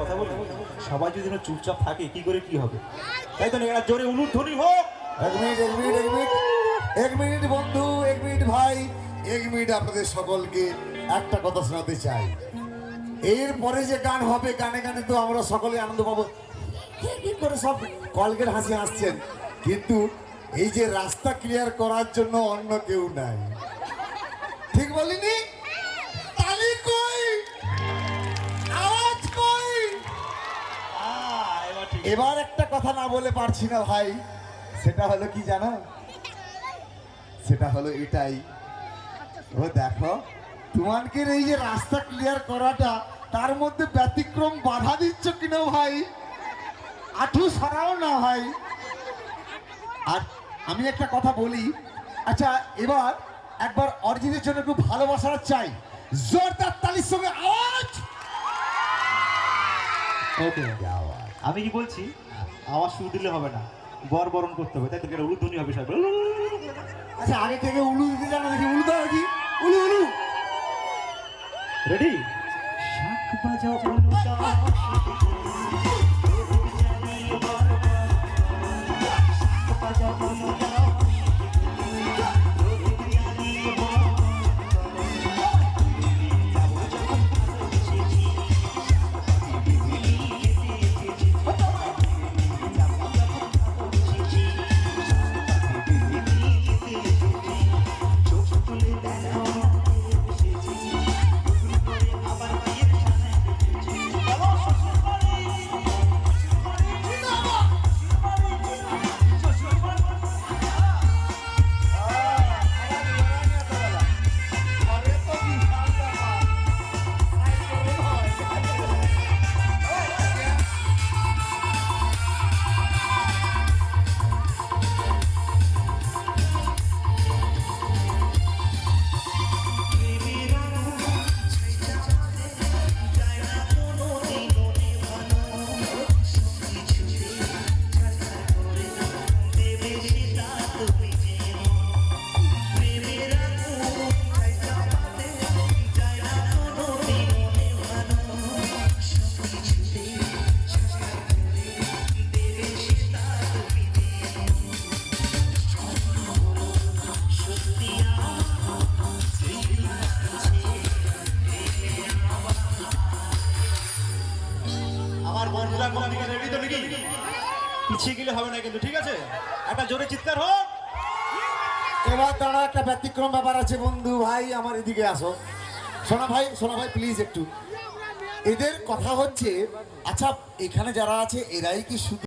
কথা বলি, সবাই যদি না চুপচাপ থাকে কি করে কি হবে? তাই তো এরা জোরে উলুধ্বনি হোক। এক মিনিট বন্ধু, এক মিনিট ভাই, এক মিনিট আপনাদের সকলকে একটা কথা শোনাতে চাই। এরপরে যে গান হবে, গানে গানে তো আমরা সকলে আনন্দ পাবো, কি করে সব কলগেট হাসি হাসছেন, কিন্তু এই যে রাস্তা ক্লিয়ার করার জন্য অন্য কেউ নাই। ঠিক বলিনি? তালি কই? আওয়াজ কই? এবার একটা কথা না বলে পারছি না ভাই, সেটা হলো কি জানো? সেটা হলো এটাই, ও দেখো তোমাকে এই যে রাস্তা ক্লিয়ার করাটা, তার মধ্যে ব্যতিক্রম বাধা দিচ্ছ কিনা ভাই? আঠু সরাও না ভাই। আর আমি একটা কথা বলি, আচ্ছা এবার একবার অরিজিতের জন্য একটু ভালোবাসা চাই, জোরদার তালির সঙ্গে আওয়াজ। ওকে, আমি কি বলছি, আওয়াজ শুরু দিলে হবে না, বর বরণ করতে হবে, তাই তো উলুধ্বনি হবে সব। আচ্ছা আগে থেকে উলু দিতে জানো নাকি? উলু দাও কি? উলু উলু রেডি? শাক বাজাও উলু দাও, শাক বাজাও উলু দাও, পিছিয়ে গেলে হবে না কিন্তু, ঠিক আছে? একটা জোরে চিৎকার হোক। এবার দাঁড়া, একটা ব্যতিক্রম ব্যাপার আছে বন্ধু ভাই, আমার এদিকে আসো। সোনা ভাই, সোনা ভাই প্লিজ একটু, এদের কথা হচ্ছে, আচ্ছা এখানে যারা আছে এরাই কি শুধু